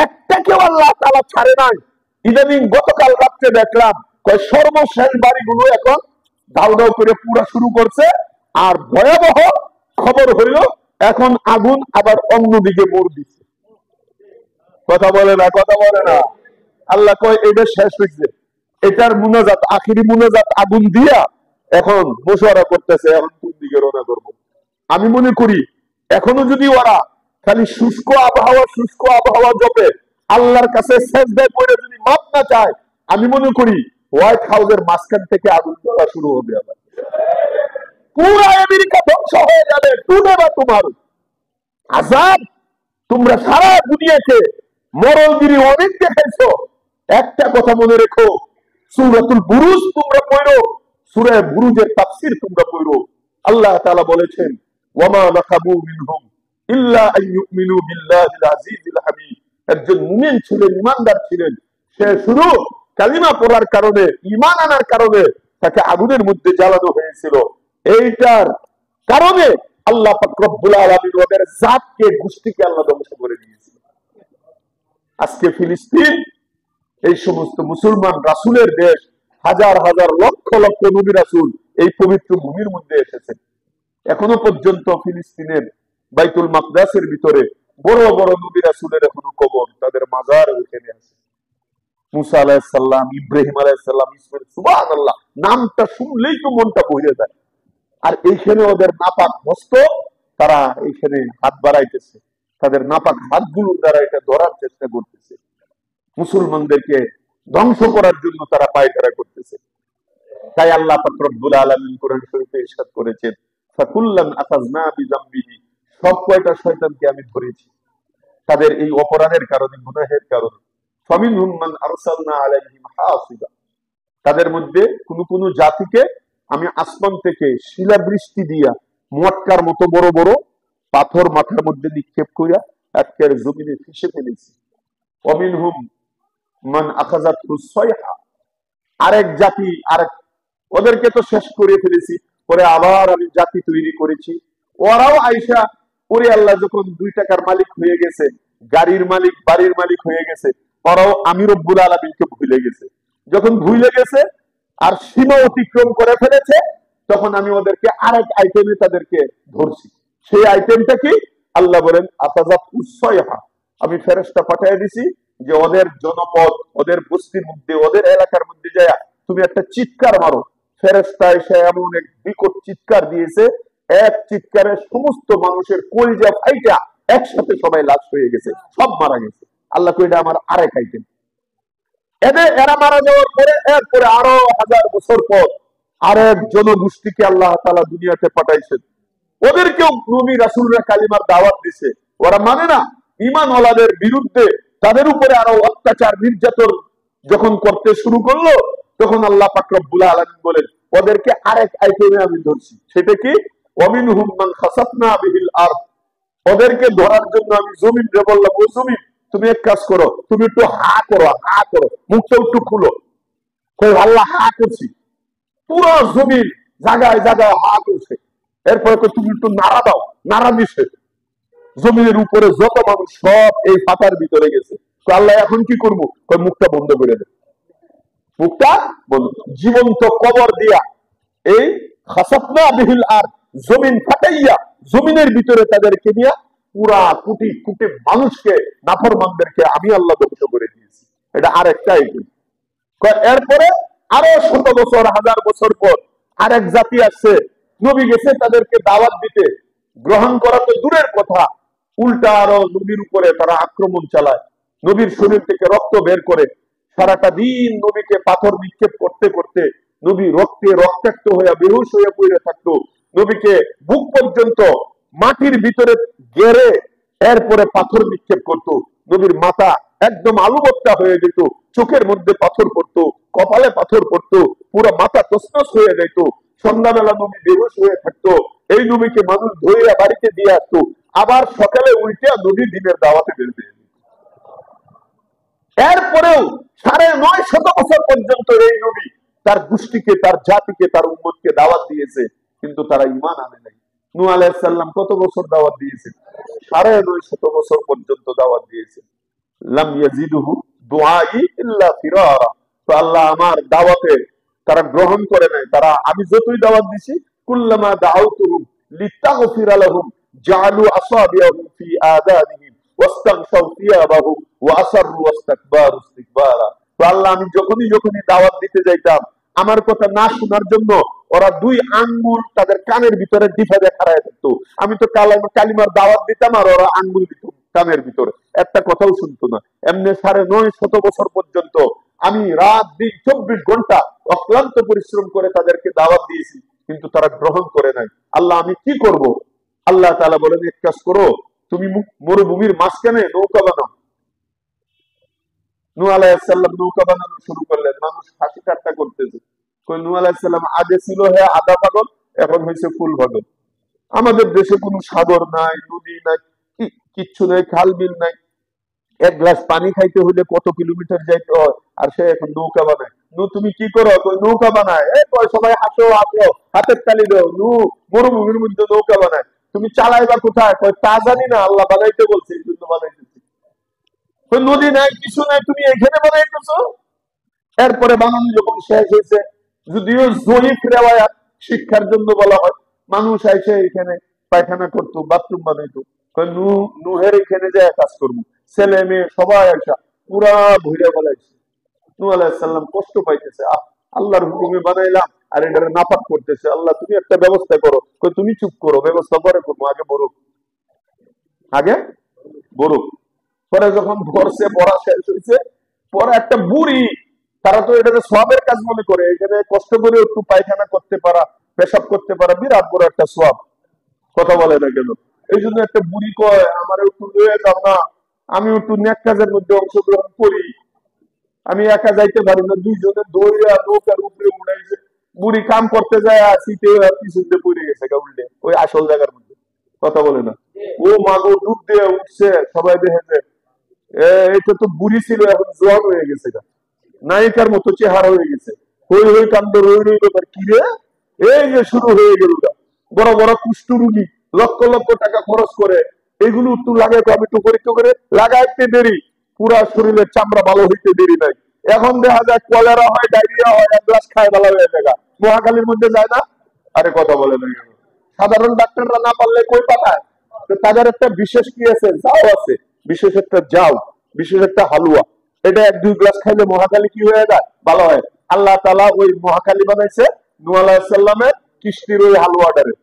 একটা কেউ আল্লাহ তাআলা ছাড়ে নাই। ইদানিং গতকাল রাত্রে দেখলাম সর্বশেষ বাড়িগুলো এখন দাউ দাউ করে পুরা শুরু করছে। আর ভয়াবহ খবর হইল এখন আগুন আবার অন্যদিকে মোড় দিচ্ছে। কথা বলে না, কথা বলে না। আল্লাহ কয় এটা শেষ হয়েছে, এটার মুনাজাত, আখিরি মুনাজাত আগুন দিয়া এখন মশওয়ারা করতেছে, এখন কোন দিকে রওনা করবো। আমি মনে করি এখনো যদি ওরা খালি শুষ্ক আবহাওয়া জপে, আল্লাহর কাছে সেজদায় পড়ে যদি মাপ না চায়, আমি মনে করি হোয়াইট হাউসের মাঝখান থেকে আগুন জ্বলা শুরু হবে। আবার পুরো আমেরিকা ধ্বংস হয়ে যাবে, টুনে বা তোমার আজাব। তোমরা সারা দুনিয়াকে মরলগিরি অনেক দেখাইছো, একটা কথা মনে রেখো, সূরাতুল বুরুজ তোমরা পড়ো, সূরা বুরুজের তাফসীর তোমরা পড়ো। আল্লাহ তাআলা বলেছেন, ওয়ামা নাকাবু মিনহুম ইল্লা আন ইউমিনু বিল্লাহিল আজিজিল হামিদ। একজন মুমিন ছিলেন, ঈমানদার ছিলেন, সে শুধু কালিমা পড়ার কারণে, ঈমান আনার কারণে তাকে আগুনের মধ্যে জ্বালানো হয়েছিল। এইটার কারণে আল্লাহ পাক রব্বুল আলামিন ওদের জাতকে, গোষ্ঠীকে আল্লাহ ধ্বংস করে দিয়েছিল। আজকে ফিলিস্তিন এই সমস্ত মুসলমান রাসূলের দেশ, হাজার হাজার লক্ষ লক্ষ নবী রাসূল এই পবিত্র ভূমির মধ্যে এসেছে। এখনো পর্যন্ত ফিলিস্তিনের বাইতুল মাকদাসের ভিতরে বড় বড় নবী রাসূলের এখনো কবর, তাদের মাজার ওখানে আছে। মুসা আলাইহিস সালাম, ইব্রাহিম আলাইহিস সালাম, ইসমাঈল, সুবহানাল্লাহ, নামটা শুনলেই তো মনটা ভরে যায়। আর এইখানে ওদের নাপাক হস্ত, তারা এইখানে হাত বাড়াইতেছে, তাদের নাপাক হাতগুলোর দ্বারা এটা ধরার চেষ্টা করতেছে, মুসলমানদেরকে ধ্বংস করার জন্য তারা পায়তারা করতেছে। তাই আল্লাহ পাক রব্বুল আলামিন কোরআন শরীফে ইরশাদ করেছেন, ফাকুল্লান আখাযনা বিযামবিহি, সব কয়টা শয়তানকে আমি ধরেছি তাদের এই অপরাধের কারণে, গুনাহের কারণে। ফামিনহুম মান আরসালনা আলাইহিম হাসিবা, তাদের মধ্যে কোন কোন জাতিকে আমি আসমান থেকে শিলাবৃষ্টি দিয়া মটকার মতো বড় বড় পাথর মাথার মধ্যে নিক্ষেপ করিয়া একের জমিনে ফেসে ফেলেছি। ওয়ামিনহুম মান আখাযাতহু সাইহা, আরেক জাতি, আরেক, ওদেরকে তো শেষ করে ফেলেছি, পরে আবার আমি জাতি তৈরি করেছি, ওরাও আইসা, ওরে আল্লাহ যখন 2 টাকার মালিক হয়ে গেছে, গাড়ির মালিক, বাড়ির মালিক হয়ে গেছে, ওরাও আমি রব্বুল আলামিনকে ভুলে গেছে। যখন ভুলে গেছে আর সীমা অতিক্রম করে ফেলেছে, তখন আমি ওদেরকে আরেক আইটেমে তাদেরকে ধরছি। সেই আইটেমটা কি? আল্লাহ বলেন আখাযাতহু সাইহা, আমি ফেরেশতা পাঠিয়ে দিছি যে ওদের জনপদ, ওদের বস্তির মধ্যে, ওদের এলাকার মধ্যে যায় তুমি একটা চিৎকার মারো। ফেরেশতা এসে এমন এক বিকট চিৎকার দিয়েছে, এক চিৎকারে সমস্ত মানুষের কলিজা ফাইটা একসাথে সবাই লাশ হয়ে গেছে, সব মারা গেছে। আল্লাহ কই, এটা আমার আরেক আইটেম। এরা মারা যাওয়ার পরে এরপরে আরো 1000 বছর পর আরেক জনগোষ্ঠীকে আল্লাহ তাআলা দুনিয়াতে পাঠাইছেন। ওদেরকেও নবী রাসূলরা কালিমার দাওয়াত দিছে, ওরা মানে না। ঈমান ওয়ালাদের বিরুদ্ধে তাদের উপরে আরো অত্যাচার, নির্যাতন যখন করতে শুরু করলো, তখন আল্লাহ পাক রব্বুল আলামিন বলেন ওদেরকে আরেক আইটেমে আমি ধরছি। সেটা কি? ওয়ামিনহুম মান খাসাফনা বিহিল আরদ, ওদেরকে ধরার জন্য আমি জমিনকে বললাম, ও জমিন তুমি এক কাজ করো, তুমি একটু হা করো, হা করো, মুখটা একটু খুলো। কই আল্লাহ হা করছি, পুরো জমিন জায়গায় জায়গায় হা করছে। এরপরে তুমি একটু নাড়া দাও, নাড়া দিছে, জমিনের উপরে যত মানুষ সব এই ফাঁকার ভিতরে গেছে। আল্লাহ এখন কি করবো? মুখটা বন্ধ করে দেয়, মুখটা বন্ধ, জীবন্ত কবর দিয়া এই খাসাফনা বিহিল আরদ, জমিন ফাটাইয়া জমিনের ভিতরে তাদেরকে নিয়ে পুরা কোটি কোটি মানুষকে, নাফরমানদেরকে আমি আল্লাহ ধ্বংস করে দিয়েছি। এটা আরেকটা আইটেম। এরপরে আরো 100 বছর, 1000 বছর পর আরেক জাতি আসছে, নবী গেছে তাদেরকে দাওয়াত দিতে, গ্রহণ করা তো দূরের কথা, উল্টা আরো নবীর উপরে তারা আক্রমণ চালায়, নবীর শরীর থেকে রক্ত বের করে, সারাটা দিন নবীকে পাথর নিক্ষেপ করতে করতে নবী রক্তে রক্তাক্ত হয়ে বেহুশ হয়ে পড়ে থাকতো, নবীকে বুক পর্যন্ত মাটির ভিতরে গেড়ে এরপরে পাথর নিক্ষেপ করতো, নবীর মাথা একদম আলুবত্তা হয়ে যেত, চোখের মধ্যে পাথর পড়তো, কপালে পাথর পড়তো, পুরো মাথা তছনছ হয়ে যেত, সন্ধ্যাবেলা নবী বেহুশ হয়ে থাকতো। এই নবীকে মানুষ ধরে বাড়িতে দিয়ে আসতো, আবার সকালে উল্টে নবী দিনের দাওয়াতে বের হয়ে যেত। এরপরেও 950 বছর পর্যন্ত এই নবী তার গোষ্ঠীকে, তার জাতিকে, তার উম্মতকে দাওয়াত দিয়েছে, কিন্তু তারা ঈমান আনে নাই। নূহ আলাইহিস সালাম কত বছর দাওয়াত দিয়েছেন? 950 বছর পর্যন্ত দাওয়াত দিয়েছেন। লাম ইয়াজিদুহু দুআই ইল্লা ফিরারা, তো আল্লাহ আমার দাওয়াতে তারা গ্রহণ করে নাই। তারা, আমি যতই দাওয়াত দিছি, কুল্লামা দাআউতুহুম লিতাগফিরা লাহুম জাআলু আসাবিয়াহুম ফি আযানিহিম ওয়াস্তাগশাউ সিয়াবাহুম ওয়া আসররু ওয়াস্তাকবারু ইস্তিকবারা। তো আল্লাহ আমি যখনই দাওয়াত দিতে যাইতাম, আমার কথা না শোনার জন্য ওরা 2 আঙ্গুল তাদের কানের ভিতরে ডিফা দিয়ে খাড়ায় থাকতো। আমি তো কালিমার দাওয়াত দিতাম আর ওরা আঙ্গুল দিত কানের ভিতরে, একটা কথাও শুনতো না। এমনি 950 বছর পর্যন্ত আমি রাত দিন 24 ঘন্টা অক্লান্ত পরিশ্রম করে তাদেরকে দাওয়াত দিয়েছি, কিন্তু তারা গ্রহণ করে নাই। আল্লাহ আমি কি করব? আল্লাহ তাআলা বলেন, এক কাজ করো, তুমি মরুভূমির মাঝখানে নৌকা বানাও। নূহ আলাইহিস সালাম নৌকা বানানো শুরু করলেন, মানুষ হাসি ঠাট্টা করতেছে। কই নূহ আলাইহিস সালাম আগে ছিল আধা পাগল, এখন হয়েছে ফুল পাগল। আমাদের দেশে কোনো সাগর নাই, নদী নাই, কিচ্ছু নাই, খাল বিল নাই। এক গ্লাস পানি খাইতে হলে কত কিলোমিটার যাইতে হয়, আর সে এখন নৌকা বানায়। তুমি কি করো? নৌকা বানায়। সবাই হাসো হাসো, হাতের তালি দাও। মরুভূমির মধ্যে নৌকা বানায়, তুমি চালাইবা কোথায়? তা জানি না, আল্লাহ বানাইতে বলছে, এই জন্য বানাইতেছি। নদী নাই, কিছু নাই, তুমি এখানে বানাইতেছো। এরপরে বানানো যখন শেষ হয়েছে, যদিও জয়ীফ রেওয়ায়াত শিক্ষার জন্য বলা হয়, মানুষ এসে এখানে পায়খানা করতো, বাথরুম বানাইতো। নূহের এখানে যায় কাজ করবো, ছেলে মেয়ে সবাই আসা পুরা ভুইরা বলাইছে। নূহ আলাইহিস সালাম কষ্ট পাইতেছে, আল্লাহর হুকুমে বানাইলাম আর এটা নাপাক করতেছে, আল্লাহ তুমি একটা ব্যবস্থা করো। তুমি চুপ করো, ব্যবস্থা পরে করবো, আগে বড়ুক, আগে বড়ুক। পরে যখন ধরছে, পড়া শেষ হয়েছে, পরে একটা বুড়ি, তারা তো এটাকে সওয়াবের কাজ মনে করে, এখানে কষ্ট করে একটু পায়খানা করতে পারা, পেশাব করতে পারা বিরাট বড় একটা সওয়াব। কথা বলে না কেন? এই জন্য একটা বুড়ি কয়, আমার একটু লয়ে যাও না, আমি একটু নেক কাজের মধ্যে অংশগ্রহণ করি। আমি একা যাইতে পারি না, 2 জনে দৌড়িয়া নৌকার উপরে উঠাইছে। বুড়ি কাম করতে যায় শীতে পিছনে পড়ে গেছে উল্টে ওই আসল জায়গার মধ্যে। কথা বলে না? ও মাগো, ডুব দিয়ে উঠছে, সবাই দেখেছে এটা তো বুড়ি ছিল, এখন জোয়ান হয়ে গেছে, নায়িকার মতো চেহারা হয়ে গেছে। হই হই কান্দ, রই রই ব্যাপার কি রে? এই যে শুরু হয়ে গেল, বড় বড় কুষ্ঠ রুগী লক্ষ লক্ষ টাকা খরচ করে এগুলো একটু লাগাই, আমি একটু পরীক্ষা করে লাগাইতে দেরি, পুরা শরীরের চামড়া ভালো হইতে দেরি নাই। এখন দেখা যায় কলেরা হয়, ডায়রিয়া হয়, এক গ্লাস খায় ভালো হয়ে যায়। মহাখালীর মধ্যে যায় না? আরে কথা বলে না। সাধারণ ডাক্তাররা না পারলে কই পাঠায়? তাদের একটা বিশেষ কি আছে, যাও আছে, বিশেষ একটা যাও, বিশেষ একটা হালুয়া, এটা 1-2 গ্লাস খাইলে মহাখালী কি হয়ে যায়? ভালো হয়। আল্লাহ তাআলা ওই মহাখালী বানাইছে নূহ আলাইহিস সালামের কিস্তির ওই হালুয়াটারে।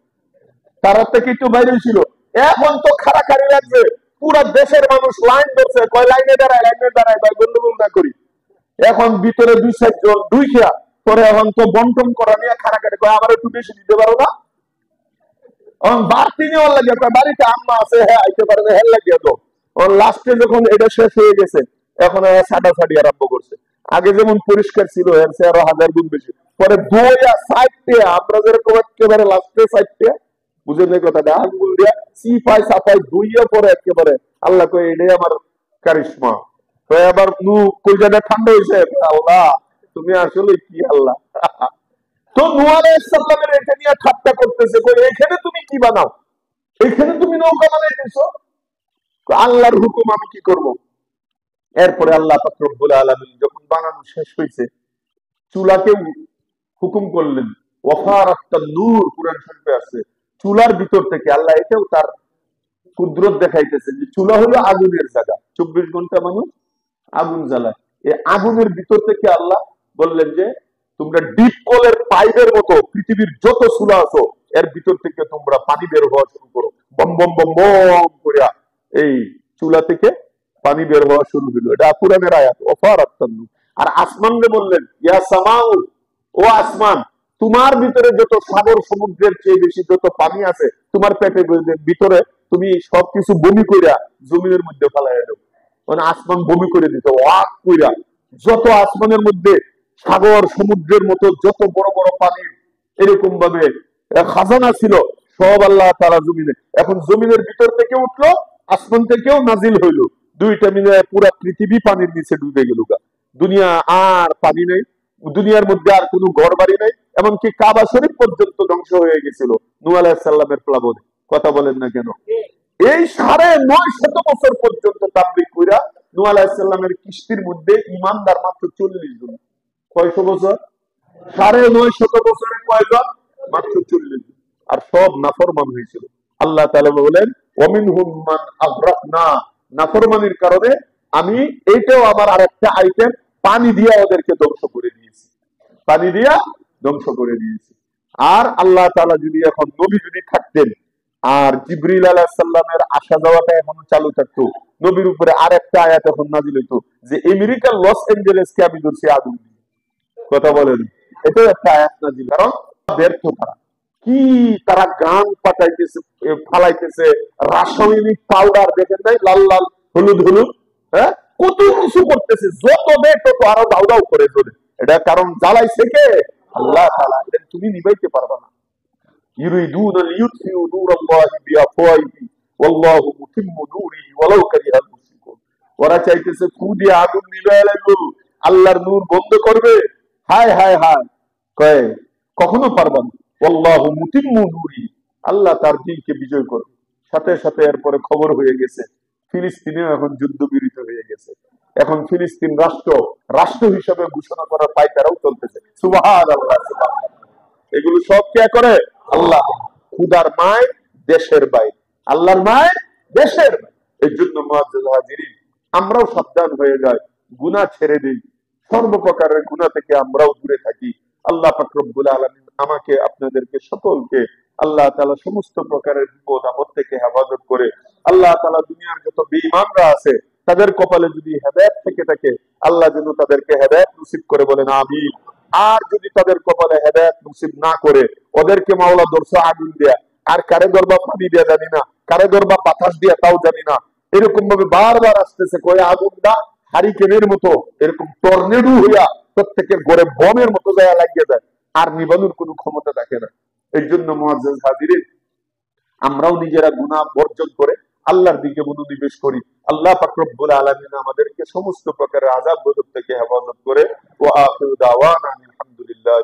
তার থেকে একটু বাইরে ছিল। এখন তো খাড়াখাড়ি লাগছে, পুরো দেশের মানুষ লাইন ধরছে, কয় লাইনে দাঁড়ায় ভাই, গন্ডগোল না করি। এখন ভিতরে 2-4 জন খেয়া পরে, এখন তো বন্টন করা নিয়ে খাড়াখাড়ি, কয় আমার একটু বেশি দিতে পারো না? বাড়তি নেওয়ার লাগে, বাড়িতে আম্মা আছে, হ্যাঁ আইতে পারে না, হ্যাঁ লাগিয়ে তো। লাস্টে যখন এটা শেষ হয়ে গেছে, এখন ছাটাছাটি আরম্ভ করছে। আগে যেমন পরিষ্কার ছিল, এর চেয়ে আরো 1000 গুণ বেশি। পরে 2 আমরা যেরকম একেবারে লাস্টে 4 বুঝেন এই কথাটা, আঙ্গুল দিয়া চিপাই চাপাই ধুইয়া পরে একেবারে আল্লাহ কই এটাই আমার কারিশমা। তো আবার কলজাটা ঠান্ডা হয়েছে, আল্লাহ তুমি আসলে কি আল্লাহ। তো নূহ আলাইহিস সালামের এটা নিয়ে ঠাট্টা করতেছে, কই এখানে তুমি কি বানাও, এখানে তুমি নৌকা বানাইতেছো, আল্লাহর হুকুম আমি কি করব? এরপরে আল্লাহ পাক রব্বুল আলামিন যখন বানানো শেষ হয়েছে, চুলাকে হুকুম করলেন, ওয়াফারাত নূর, কুরআন শরীফে আছে, চুলার ভিতর থেকে আল্লাহ এটাও তার কুদরত দেখাইতেছে যে চুলা হলো আগুনের জায়গা, 24 ঘন্টা মানুষ আগুন জ্বালায়। এই আগুনের ভিতর থেকে আল্লাহ বললেন যে তোমরা ডিপ কলের পাইপের মতো পৃথিবীর যত চুলা আছো এর ভিতর থেকে তোমরা পানি বের হওয়া শুরু করো। বম বম বম বম করিয়া এই চুলা থেকে পানি বের হওয়া শুরু হলো। এটা কুরআনের আয়াত, ওয়াফারাত নূর। আর আসমানকে বললেন, ইয়া সামাউ, ও আসমান, তোমার ভিতরে যত সাগর সমুদ্রের চেয়ে বেশি যত পানি আছে তোমার পেটের ভিতরে, তুমি সবকিছু বমি কইরা জমিনের মধ্যে ফেলাইয়া দাও। মানে আসমান বমি করে দিত, ওয়াক কইরা যত আসমানের মধ্যে সাগর সমুদ্রের মতো যত বড় বড় পানির এরকম ভাবে খাজানা ছিল, সব আল্লাহ তাআলা জমিনে। এখন জমিনের ভিতর থেকে উঠলো, আসমান থেকেও নাজিল হইলো, দুইটা মিলে পুরা পৃথিবী পানির নিচে ডুবে গেল। দুনিয়া আর পানি নেই, দুনিয়ার মধ্যে আর কোনো ঘর বাড়ি নেই, এমনকি কাবা শরীফ পর্যন্ত ধ্বংস হয়ে গেছিল নূহ আলাইহিস সালামের প্লাবনে। কথা বলেন না কেন? এই 950 বছর পর্যন্ত তাবলীগ কইরা নূহ আলাইহিস সালামের কিস্তির মধ্যে ঈমানদার মাত্র 40 জন। কয়শো বছর? 950 বছরে কয়জন? মাত্র 40 জন। আর সব নাফরমান হয়েছিল। আল্লাহ তাআলা বলেন, ওয়ামিনহুম মান আগরাকনা, নাফরমানির কারণে আমি এইটাও আমার আরেকটা আইটেম, পানি দিয়ে ওদেরকে ধ্বংস করে দিয়েছি। পানি দিয়া ধ্বংস করে দিয়েছে। আর আল্লাহ তাআলা যদি এখন নবী যদি থাকতেন আর জিবরিল আলাইহিস সালামের আসা যাওয়াটা এখন চালু থাকতো, নবীর উপরে আরেকটা আয়াত এখন নাযিল হইতো যে আমেরিকার লস অ্যাঞ্জেলেসকে আমি ধরছি আগুন দিয়ে। কথা বলেন, এটাও একটা আয়াত নাযিল। কারণ ব্যর্থ তারা, কি তারা গান পাঠাইতেছে, ফালাইতেছে, রাসায়নিক পাউডার দেখেন নাই, লাল লাল হলুদ হলুদ, হ্যাঁ, কত কিছু করতেছে, যত দেয় তত আরো দাউ দাউ করে চলে। এটা কারণ জ্বালাইছে কে? আল্লাহ তাআলা। এটা তুমি নিভাইতে পারবা না। ইউরিদুনা লিইউতফিউ নূরাল্লাহি বিআফওয়াহিহি ওয়াল্লাহু মুতিম্মু নূরিহি ওয়ালাউ কারিহাল মুশরিকুন। ওরা চাইতেছে ফু দিয়ে আগুন নিভাইয়া লাগবে, আল্লাহর নূর বন্ধ করবে। হায় হায় হায়, কয় কখনো পারবা না। ওয়াল্লাহু মুতিম্মু নূরিহি, আল্লাহ তার দিনকে বিজয় করবে। সাথে সাথে এরপরে খবর হয়ে গেছে ফিলিস্তিনেও এখন যুদ্ধবিরতি হয়ে গেছে। এখন ফিলিস্তিন রাষ্ট্র হিসেবে ঘোষণা করার পায়তারাও চলতেছে। সুবহানাল্লাহ, সুবহানাল্লাহ। এগুলো সব কে করে? আল্লাহ। খুদার মায় দেশের বাইরে, আল্লাহর মায় দেশের বাইরে। এই জন্য মুআজ্জাজ হাজিরিন, আমরাও সাবধান হয়ে যাই, গুনাহ ছেড়ে দিই, সর্বপ্রকারের গুনাহ থেকে আমরাও দূরে থাকি। আল্লাহ পাক রব্বুল আলামিন আমাকে আপনাদেরকে সকলকে আল্লাহ তাআলা সমস্ত প্রকারের বিপদ আপদ থেকে হেফাজত করে। আল্লাহ তাআলা দুনিয়ার যত বেঈমানরা আছে তাদের কপালে যদি হেদায়েত থেকে থাকে, আল্লাহ যেন তাদেরকে হেদায়েত নসিব করে, বলেন আমিন। আর যদি তাদের কপালে হেদায়েত নসিব না করে, ওদেরকে মাওলা দরসা আগুন দেয়া, আর কারে দরবা পানি দেয়া জানি না, কারে দরবা বাতাস দেয়া তাও জানি না, এরকম ভাবে বারবার আসতেছে, কয়ে আগুনটা হারিকেনের মতো এরকম টর্নেডো হইয়া প্রত্যেকের ঘরে বোমের মতো জায়গা লাগিয়ে যায়, আর নিবানোর কোনো ক্ষমতা থাকে না। এর জন্য মুআজ্জাজ হাজিরিন, আমরাও নিজেরা গুনাহ বর্জন করে আল্লাহর দিকে মনোনিবেশ করি। আল্লাহ পাক রব্বুল আলামিন আমাদেরকে সমস্ত প্রকারের আযাব গজব থেকে হেফাজত করে। ওয়া আখিরু দাওয়ানা আলহামদুলিল্লাহি।